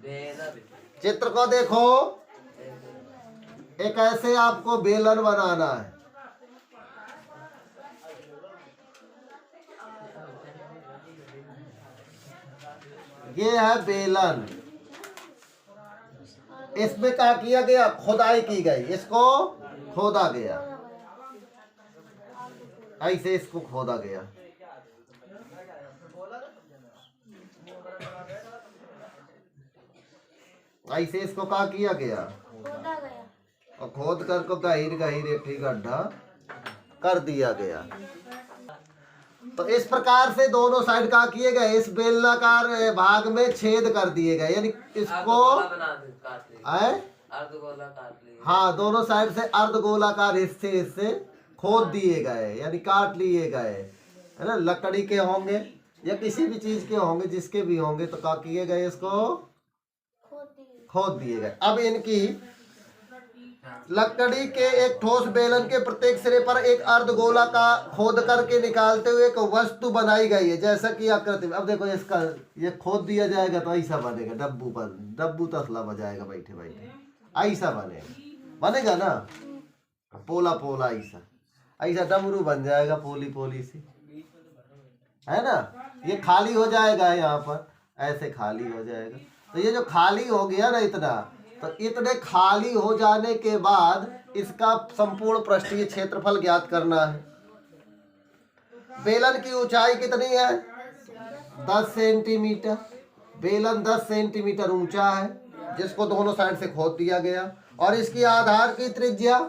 चित्र को देखो, एक ऐसे आपको बेलन बनाना है। ये है बेलन। इसमें क्या किया गया? खुदाई की गई, इसको खोदा गया, ऐसे इसको खोदा गया। ऐसे इसको क्या किया गया? और खोद कर को गहीर गहीर एक गड्ढा कर दिया गया। तो इस प्रकार से दोनों साइड का किए गए, इस बेलनाकार भाग में छेद कर दिए गए, यानी इसको हाँ दोनों साइड से अर्धगोलाकार हिस्से हिस्से खोद दिए गए, यानी काट लिए गए, है ना। लकड़ी के होंगे या किसी भी चीज के होंगे, जिसके भी होंगे, तो क्या किए गए? इसको खोद दिए गए। अब इनकी लकड़ी के एक ठोस बेलन के प्रत्येक सिरे पर एक अर्धगोला का खोद करके निकालते हुए एक वस्तु बनाई गई है, जैसा कि आकृति में। अब देखो इसका ये खोद दिया जाएगा तो ऐसा बनेगा, डब्बू पर डब्बू तसला बजाएगा बैठे बैठे, ऐसा बनेगा ना, पोला पोला ऐसा ऐसा डमरू बन जाएगा, पोली पोली सी, है ना। ये खाली हो जाएगा, यहाँ पर ऐसे खाली हो जाएगा। तो ये जो खाली हो गया ना इतना, तो इतने खाली हो जाने के बाद इसका संपूर्ण पृष्ठीय क्षेत्रफल ज्ञात करना है। बेलन की ऊंचाई कितनी है? 10 सेंटीमीटर। बेलन 10 सेंटीमीटर ऊंचा है, जिसको दोनों साइड से खोद दिया गया। और इसकी आधार की त्रिज्या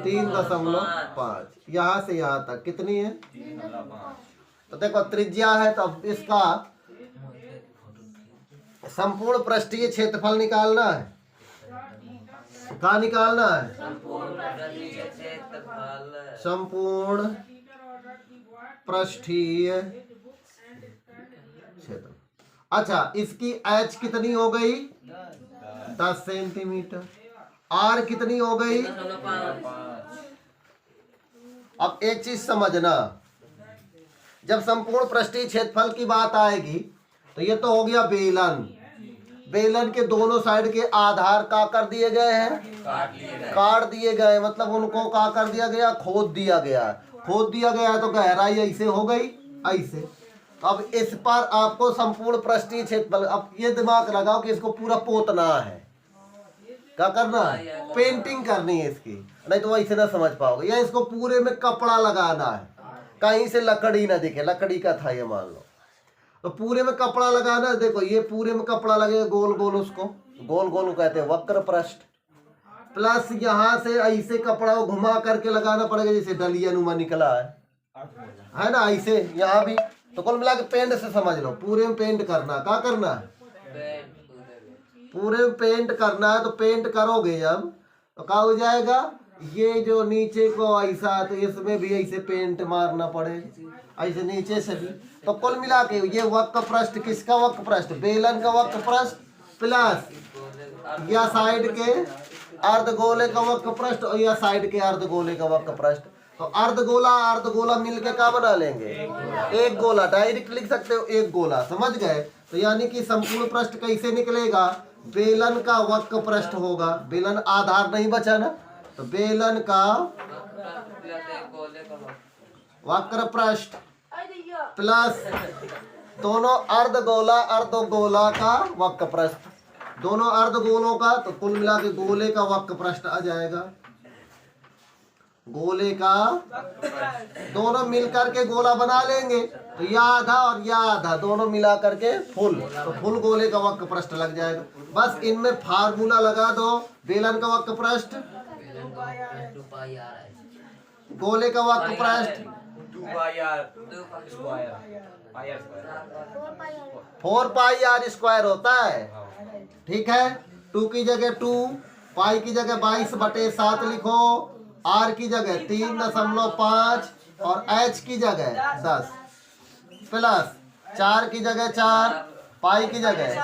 3.5, यहाँ से यहाँ तक कितनी है? तो देखो त्रिज्या है, तो अब इसका संपूर्ण पृष्ठीय क्षेत्रफल निकालना है। क्या निकालना है? संपूर्ण पृष्ठीय क्षेत्र। अच्छा, इसकी h कितनी हो गई? 10 सेंटीमीटर। r कितनी हो गई? अब एक चीज समझना, जब संपूर्ण पृष्ठीय क्षेत्रफल की बात आएगी तो ये तो हो गया बेलन। बेलन के दोनों साइड के आधार का कर दिए गए हैं, काट दिए गए, मतलब उनको का कर दिया गया? खोद दिया गया। खोद दिया गया तो गहराई ऐसे हो गई, ऐसे। अब इस पर आपको संपूर्ण पृष्ठीय क्षेत्रफल, अब ये दिमाग लगाओ कि इसको पूरा पोतना है। क्या करना है? पेंटिंग करनी है इसकी, नहीं तो ऐसे ना समझ पाओगे। या इसको पूरे में कपड़ा लगाना है, कहीं से लकड़ी ना दिखे, लकड़ी का था ये मान लो, तो पूरे में कपड़ा लगाना है। देखो ये पूरे में कपड़ा लगेगा, गोल गोल, उसको गोल गोल कहते हैं वक्र पृष्ठ। प्लस यहाँ से ऐसे कपड़ा को घुमा करके लगाना पड़ेगा, जैसे डलिया नुमा निकला है ना, ऐसे यहाँ भी। तो कुल मिला के पेंट से समझ लो, पूरे में पेंट करना। क्या करना है? पूरे में पेंट करना है। तो पेंट करोगे जब, तो क्या हो जाएगा? ये जो नीचे को ऐसा, तो इसमें भी ऐसे पेंट मारना पड़ेगा, ऐसे नीचे से भी। तो कुल मिला के ये वक्र पृष्ठ, किसका वक्र पृष्ठ? बेलन का वक्र पृष्ठ, प्लस या साइड के अर्धगोले का वक्र पृष्ठ, और या साइड के अर्धगोले का वक्र पृष्ठ। तो अर्धगोला अर्धगोला मिलके क्या बना लेंगे? एक गोला। डायरेक्ट लिख सकते हो एक गोला, समझ गए? तो यानी कि संपूर्ण पृष्ठ कैसे निकलेगा? बेलन का वक्र पृष्ठ होगा, बेलन आधार नहीं बचा ना, तो बेलन का वक्र पृष्ठ प्लस दोनों अर्धगोला अर्धगोला का वक्र पृष्ठ, दोनों अर्धगोलों का, तो कुल मिला के गोले का वक्र पृष्ठ आ जाएगा। गोले का दोनों मिलकर के गोला बना लेंगे, तो यह आधा और यह आधा दोनों मिला करके फुल, तो फुल गोले का वक्र पृष्ठ लग जाएगा। बस इनमें फार्मूला लगा दो। बेलन का वक्र पृष्ठ, गोले का वक्र पृष्ठ 4 पाई आर स्क्वायर होता है, ठीक है। 2 की जगह 2, पाई की जगह 22/7 लिखो, आर की जगह 3.5 और एच की जगह 10, प्लस 4 की जगह 4, पाई की जगह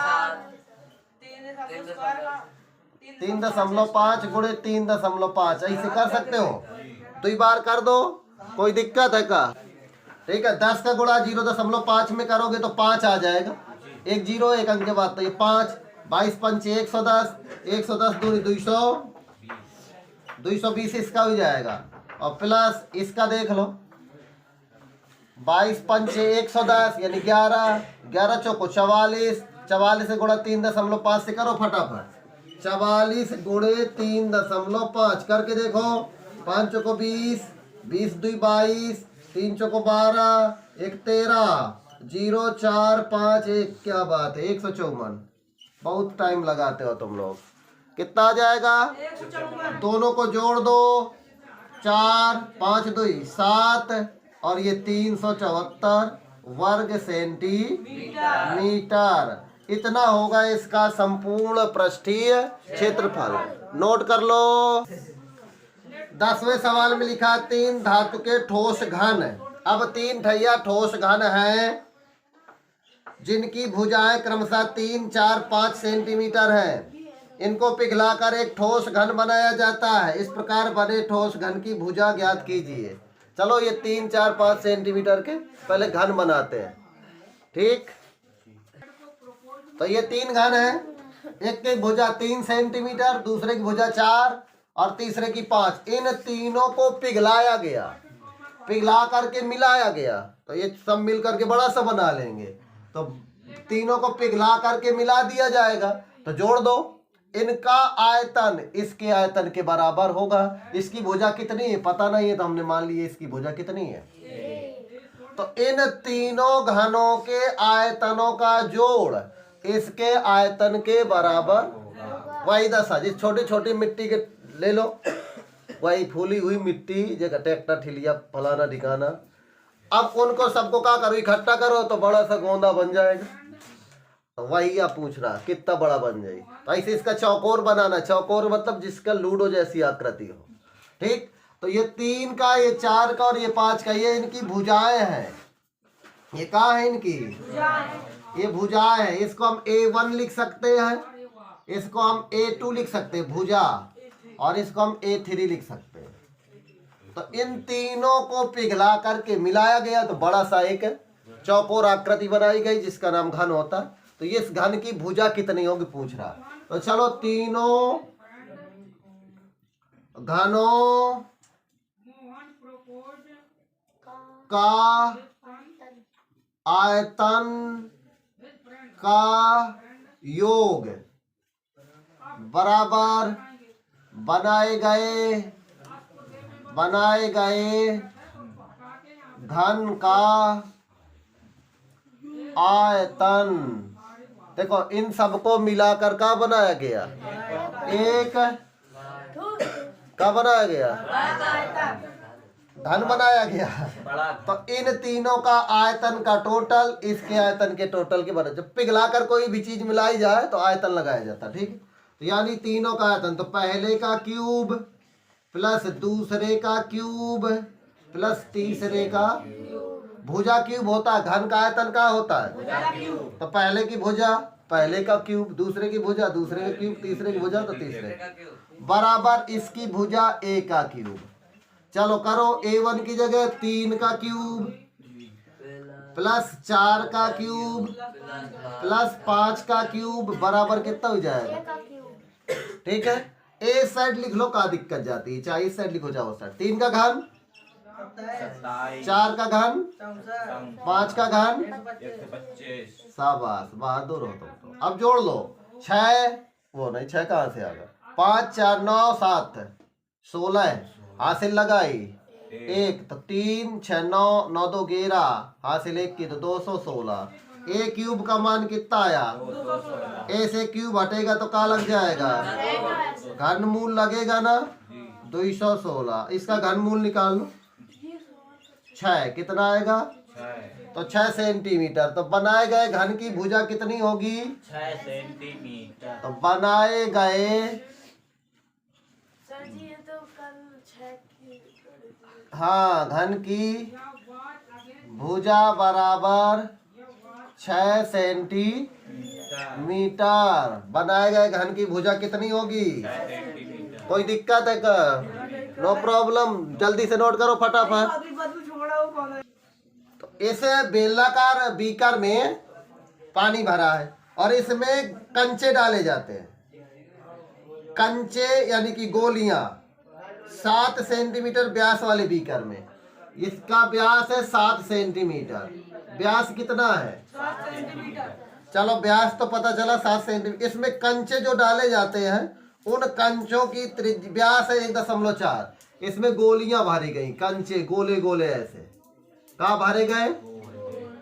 3.5 गुणे 3.5, ऐसे कर सकते हो। 2 बार कर दो, कोई दिक्कत है क्या? ठीक है। 10 का गुणा 0.5 में करोगे तो 5 आ जाएगा, 1 0 1 अंक के बाद, तो ये 5 22 पंचे 110, 110 दूनी 200, 220 इसका हो जाएगा। और प्लस इसका देख लो 22 पंचे 110 यानी 11, 11 चौको 44, 44 से गुणा 3.5 से करो फटाफट। 44 गुणे 3.5 करके देखो। 5 चौको 20, 20 2 22, 3 चौको 12, 1 13, 0 4 5 1। क्या बात है 154। बहुत टाइम लगाते हो तुम लोग। कितना आ जाएगा? दोनों को जोड़ दो। 4 5 2 7 और ये 374 वर्ग सेंटीमीटर। इतना होगा इसका संपूर्ण पृष्ठीय क्षेत्रफल। नोट कर लो। 10वें सवाल में लिखा 3 धातु के ठोस घन। अब 3 ठैया ठोस घन हैं जिनकी भुजाएं क्रमशः 3 4 5 सेंटीमीटर हैं। इनको पिघलाकर एक ठोस घन बनाया जाता है। इस प्रकार बने ठोस घन की भुजा ज्ञात कीजिए। चलो ये 3 4 5 सेंटीमीटर के पहले घन बनाते हैं। ठीक, तो ये 3 घन है। एक की भुजा 3 सेंटीमीटर, दूसरे की भुजा 4 और तीसरे की 5। इन तीनों को पिघलाया गया, पिघला करके मिलाया गया। तो ये सब मिल करके बड़ा सा बना लेंगे। तो तीनों को पिघला करके मिला दिया जाएगा। तो जोड़ दो। इनका आयतन इसके आयतन के बराबर होगा। इसकी भुजा कितनी है पता नहीं है, तो हमने मान लिया इसकी भुजा कितनी है। तो इन तीनों घनों के आयतनों का जोड़ इसके आयतन के बराबर। वही दशा जिस छोटी छोटी मिट्टी के ले लो, वही फूली हुई मिट्टी जगह ट्रैक्टर ठिलिया फलाना ढिकाना। अब उनको सबको क्या करो, इकट्ठा करो तो बड़ा सा गोंदा बन जाएगा। तो वही आप पूछ रहा कितना बड़ा बन जाए। तो ऐसे इसका चौकोर बनाना। चौकोर मतलब जिसका लूडो जैसी आकृति हो। ठीक, तो ये 3 का, ये 4 का और ये 5 का, ये इनकी भुजाएं हैं। ये कहाँ है इनकी? ये भुजाएं हैं। इसको हम A1 लिख सकते हैं, इसको हम A2 लिख सकते हैं भुजा, और इसको हम A3 लिख सकते हैं। तो इन तीनों को पिघला करके मिलाया गया तो बड़ा सा एक चौकोर आकृति बनाई गई जिसका नाम घन होता है। तो ये इस घन की भुजा कितनी होगी पूछ रहा। तो चलो तीनों घनों का आयतन का योग बराबर बनाए गए घन का आयतन। देखो इन सबको मिलाकर का बनाया गया, एक का बनाया गया, घन बनाया गया। तो इन तीनों का आयतन का टोटल इसके आयतन के टोटल के बराबर। जब पिघलाकर कोई भी चीज मिलाई जाए तो आयतन लगाया जाता। ठीक, तो यानी तीनों का आयतन, तो पहले का क्यूब प्लस दूसरे का क्यूब प्लस तीसरे का। भुजा क्यूब होता है, घन का आयतन का होता है। तो पहले की भुजा पहले का क्यूब, दूसरे की भुजा दूसरे का क्यूब, तीसरे की भुजा तो तीसरे बराबर इसकी भुजा A का क्यूब। चलो करो, A1 की जगह 3 का क्यूब प्लस 4 का क्यूब प्लस 5 का क्यूब बराबर कितना हो जाएगा? ठीक है, ए साइड लिख लो, का दिक्कत जाती है, चाहे इस साइड लिखो चाहे उस साइड। 3 का घन 4 का घन 5 का घन। शाबाश, बहादुर हो तुम तो। अब जोड़ लो 6, वो नहीं 6 कहाँ से आ गया? 5 4 9 7 16 हासिल लगाई 1, तो 3 6 9 9 2 11 हासिल 1 की तो 216। ए क्यूब का मान कितना आया? ए से क्यूब हटेगा तो का लग जाएगा? घनमूल लगेगा ना, 216। इसका घनमूल निकाल लो। 6 कितना आएगा? तो 6 सेंटीमीटर। तो बनाए गए घन की भुजा कितनी होगी? 6 सेंटीमीटर। तो बनाए गए सर जी ये तो कल 6 की। हाँ, घन की भुजा बराबर 6 सेंटीमीटर। बनाए गए घन की भुजा कितनी होगी? कोई दिक्कत है क्या? नो प्रॉब्लम, जल्दी से नोट करो फटाफट। तो इस बेलनाकार बीकर में पानी भरा है और इसमें कंचे डाले जाते हैं। कंचे यानी कि गोलियां 7 सेंटीमीटर व्यास वाले बीकर में, इसका व्यास है 7 सेंटीमीटर। व्यास कितना है? 7 सेंटीमीटर। चलो व्यास तो पता चला 7 सेंटीमीटर। इसमें कंचे जो डाले जाते हैं उन कंचों की व्यास है 1.4। इसमें गोलियां भरी गई, कंचे गोले गोले ऐसे। कहाँ भरे गए?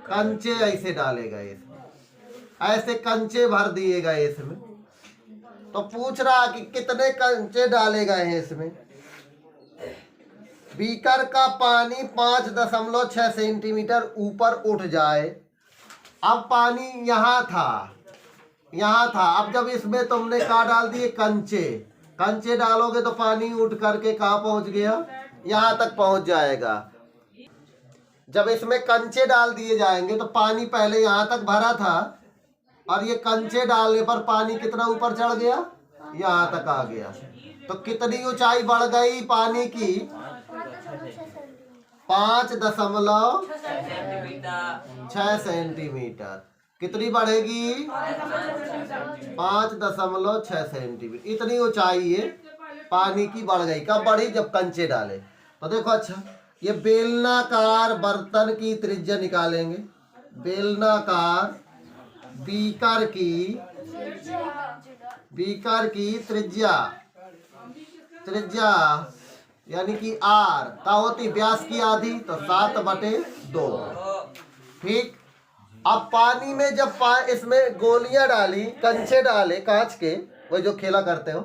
कंचे ऐसे डाले गए इसमें, ऐसे कंचे भर दिए गए इसमें। तो पूछ रहा कि कितने कंचे डाले गए हैं इसमें। बीकर का पानी 5.6 सेंटीमीटर ऊपर उठ जाए। अब पानी यहाँ था, यहाँ था। अब जब इसमें तुमने कहा डाल दिए कंचे, कंचे डालोगे तो पानी उठ करके कहाँ पहुंच गया? यहाँ तक पहुंच जाएगा। जब इसमें कंचे डाल दिए जाएंगे तो पानी पहले यहाँ तक भरा था और ये कंचे डालने पर पानी कितना ऊपर चढ़ गया? यहाँ तक आ गया। तो कितनी ऊंचाई बढ़ गई पानी की? 5.6 सेंटीमीटर। कितनी बढ़ेगी? 5.6 सेंटीमीटर। इतनी ऊंचाई ये पानी की बढ़ गई। कब बढ़ी? जब कंचे डाले। तो देखो, अच्छा ये बेलनाकार बर्तन की त्रिज्या निकालेंगे। बेलनाकार बीकर की त्रिज्या यानी कि आर का होती व्यास की आधी, तो 7/2। ठीक। अब पानी में जब इसमें गोलियां डाली, कंचे डाले कांच के, वो जो खेला करते हो,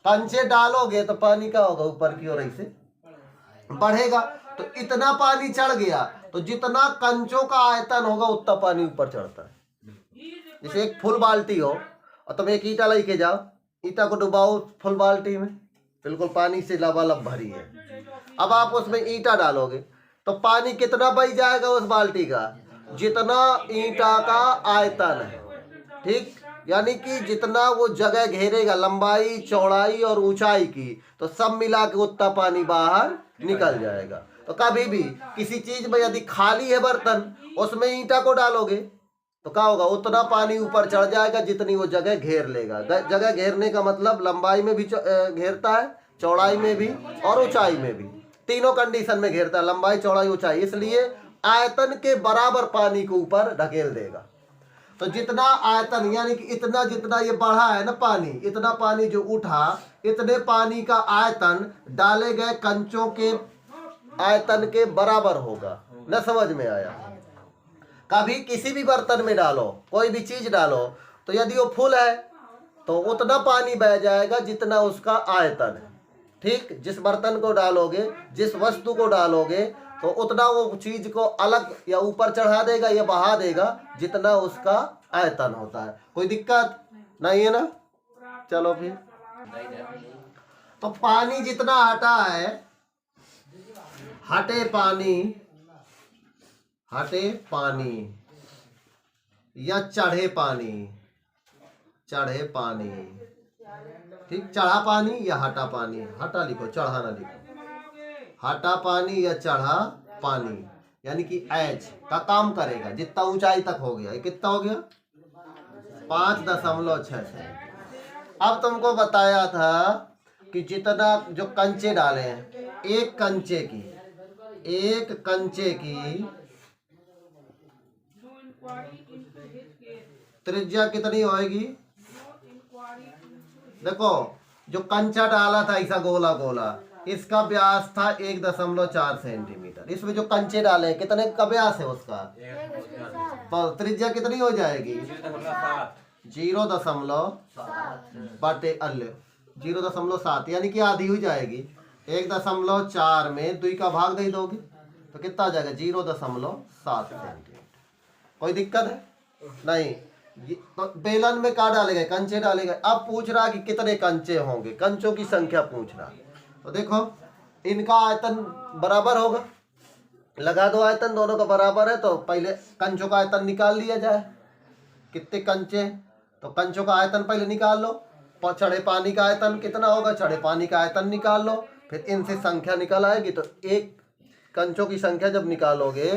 कंचे डालोगे तो पानी का होगा ऊपर की ओर ऐसे बढ़ेगा। तो इतना पानी चढ़ गया, तो जितना कंचों का आयतन होगा उतना पानी ऊपर चढ़ता है। जैसे एक फुल बाल्टी हो और तुम एक ईटा लेके जाओ, ईटा को डुबाओ फुल बाल्टी में, बिल्कुल पानी से लबालब भरी है। अब आप उसमें ईटा डालोगे तो पानी कितना बह जाएगा उस बाल्टी का? जितना ईटा का आयतन है। ठीक। यानी कि जितना वो जगह घेरेगा, लंबाई चौड़ाई और ऊंचाई की, तो सब मिला के उतना पानी बाहर निकल जाएगा। तो कभी भी किसी चीज में यदि खाली है बर्तन, उसमें ईटा को डालोगे तो क्या होगा? उतना पानी ऊपर चढ़ जाएगा जितनी वो जगह घेर लेगा। जगह घेरने का मतलब लंबाई में भी घेरता है, चौड़ाई में भी और ऊंचाई में भी। तीनों कंडीशन में घेरता है, लंबाई चौड़ाई ऊंचाई। इसलिए आयतन के बराबर पानी को ऊपर ढकेल देगा। तो जितना आयतन यानी कि इतना जितना ये बढ़ा है ना पानी, इतना पानी जो उठा, इतने पानी का आयतन डाले गए कंचों के आयतन के बराबर होगा। न समझ में आया? कभी किसी भी बर्तन में डालो, कोई भी चीज डालो, तो यदि वो फुल है तो उतना पानी बह जाएगा जितना उसका आयतन है। ठीक। जिस बर्तन को डालोगे, जिस वस्तु को डालोगे, तो उतना वो चीज को अलग या ऊपर चढ़ा देगा या बहा देगा जितना उसका आयतन होता है। कोई दिक्कत नहीं है ना? चलो फिर। तो पानी जितना हटा है, हटे पानी या चढ़े पानी। ठीक। चढ़ा पानी या हटा पानी, हटा लिखो, चढ़ा ना लिखो। हटा पानी या चढ़ा पानी यानी कि एच का काम करेगा जितना ऊंचाई तक हो गया। ये कितना हो गया? 5.6 सेंटीमीटर। अब तुमको बताया था कि जितना जो कंचे डाले हैं, एक कंचे की त्रिज्या कितनी होएगी? देखो, जो कंचा डाला था ऐसा गोला गोला, इसका व्यास था 1.4 सेंटीमीटर। इसमें जो कंचे डाले हैं, कितने का व्यास है उसका? तो त्रिज्या कितनी हो जाएगी? 0.7 यानी कि आधी हो जाएगी। 1.4 में 2 का भाग दे दोगे तो कितना आ जाएगा? 0.7 सेंटीमीटर। कोई दिक्कत है? नहीं। तो बेलन में क्या डाले गए? कंचे डाले गए। अब पूछ रहा कि कितने कंचे होंगे, कंचों की संख्या पूछ रहा। तो देखो, इनका आयतन बराबर होगा, लगा दो आयतन, दोनों का बराबर है। तो पहले कंचों का आयतन निकाल लिया जाए। कितने कंचे? तो कंचों का आयतन पहले निकाल लो। चढ़े पानी का आयतन कितना होगा? चढ़े पानी का आयतन निकाल लो। फिर इनसे संख्या निकल आएगी। तो एक कंचों की संख्या जब निकालोगे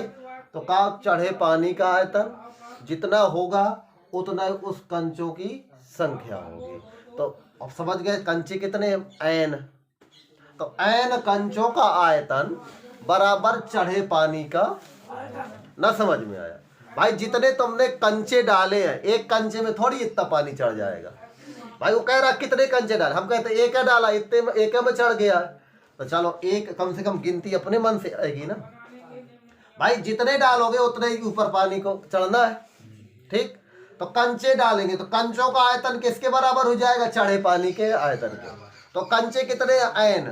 तो का चढ़े पानी का आयतन जितना होगा उतना ही उस कंचों की संख्या होगी। तो अब समझ गए कंचे कितने एन। तो एन कंचों का आयतन बराबर चढ़े पानी का। ना समझ में आया भाई? जितने तुमने कंचे डाले हैं, एक कंचे में थोड़ी इतना पानी चढ़ जाएगा भाई। वो कह रहा कितने कंचे डाले, हम कहते एक है डाला, इतने में एक में चढ़ गया। तो चलो एक कम से कम गिनती अपने मन से आएगी ना भाई। जितने डालोगे उतने ही ऊपर पानी को चढ़ना है, ठीक। तो कंचे डालेंगे तो कंचों का आयतन किसके बराबर हो जाएगा? चढ़े पानी के आयतन के। तो कंचे कितने एन,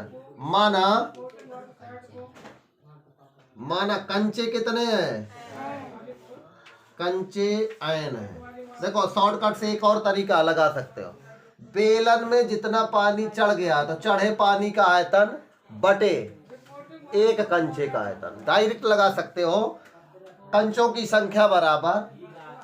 माना कंचे कितने हैं? कंचे एन है। देखो शॉर्टकट से एक और तरीका लगा सकते हो। बेलन में जितना पानी चढ़ गया तो चढ़े पानी का आयतन बटे एक कंचे का आयतन। डायरेक्ट लगा सकते हो, कंचों की संख्या बराबर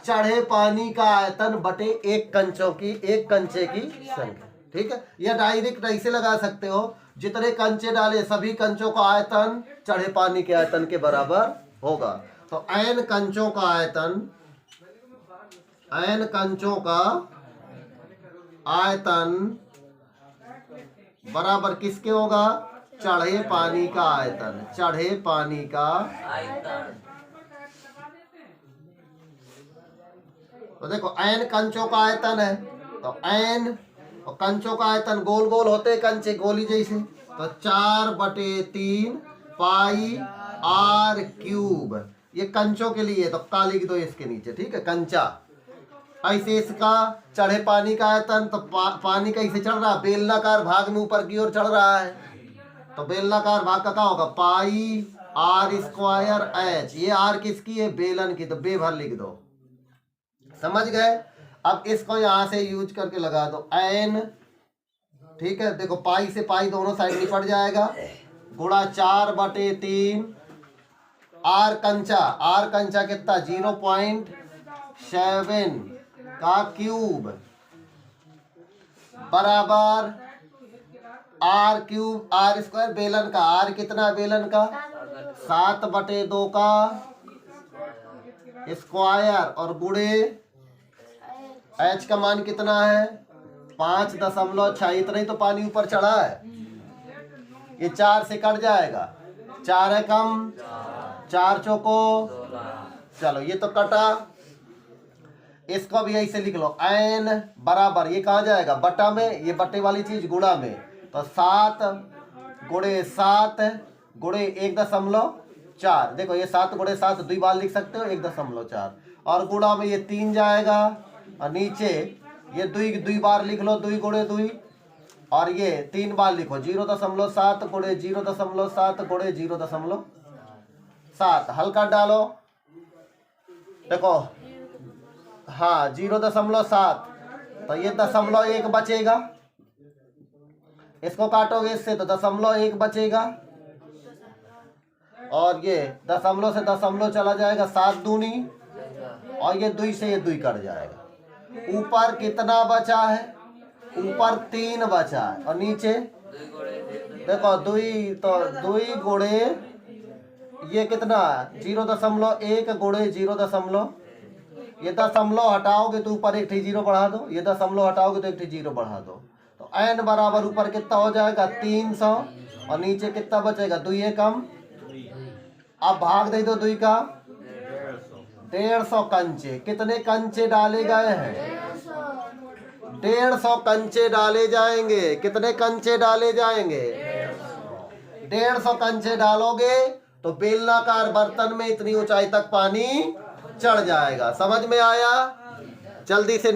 चढ़े पानी का आयतन बटे एक कंचे की संख्या, ठीक है। या डायरेक्ट ऐसे लगा सकते हो, जितने कंचे डाले सभी कंचों का आयतन चढ़े पानी के आयतन के बराबर होगा। तो एन कंचों का आयतन बराबर किसके होगा? चढ़े पानी का आयतन। चढ़े पानी का आयतन। तो देखो एन कंचों का आयतन है, तो एन और कंचों का आयतन गोल गोल होते हैं कंचे, गोली जैसे। तो 4/3 पाई आर क्यूब। ये कंचों के लिए, तो का लिख दो इसके नीचे, ठीक है, कंचा। ऐसे इसका चढ़े पानी का आयतन, तो पानी कैसे चढ़ रहा है? बेलनाकार भाग में ऊपर की ओर चढ़ रहा है। तो बेलनाकार भाग का क्या होगा? पाई आर स्क्वायर एच। ये आर किसकी है? बेलन की। तो बे भर लिख दो। समझ गए? अब इसको यहां से यूज करके लगा दो एन, ठीक है। देखो पाई से पाई दोनों साइड निपट जाएगा, गुणा 4/3 आर कंचा कितना? 0.7 का क्यूब बराबर आर क्यूब, आर स्क्वायर बेलन का। आर कितना बेलन का? 7/2 का स्क्वायर और गुणे एच का मान कितना है? 5.6। इतना ही तो पानी ऊपर चढ़ा है। ये 4 से कट जाएगा, 4 है कम, 4 चौको, चलो ये तो कटा। इसको भी ऐसे लिख लो, एन बराबर, ये कहाँ जाएगा? बटा में, ये बटे वाली चीज गुणा में। तो 7 गुणे 7 गुणे 1.4। देखो ये 7 गुणे 7 2 बार लिख सकते हो, 1.4। और गुणा में ये 3 जाएगा, और नीचे ये 2 बार लिख लो, 2 गुणे 2। और ये 3 बार लिखो, 0.7 गुणे 0.7 गुणे 0.7। हल कर डालो। देखो हाँ 0.7, तो ये 0.1 बचेगा। इसको काटोगे इससे तो 0.1 बचेगा, और ये दशमलव से दशमलव चला जाएगा, 7 दूनी, और ये 2 से ये 2 कट जाएगा। ऊपर कितना बचा है? ऊपर 3 बचा है, और नीचे देखो 2, तो 2 गुणे ये कितना? 0.1 गुणे 0. ये दशमलव हटाओगे तो ऊपर एक 0 बढ़ा दो, ये दशमलव हटाओगे तो एक 0 बढ़ा दो। तो एन बराबर ऊपर कितना हो जाएगा? 300, और नीचे कितना बचेगा? 2 कम। अब भाग दे दो 2 का, 150 कंचे। कितने कंचे डाले गए हैं? 150 कंचे डाले जाएंगे। कितने कंचे डाले जाएंगे? 150 कंचे डालोगे तो बेलनाकार बर्तन में इतनी ऊंचाई तक पानी चढ़ जाएगा। समझ में आया? जल्दी से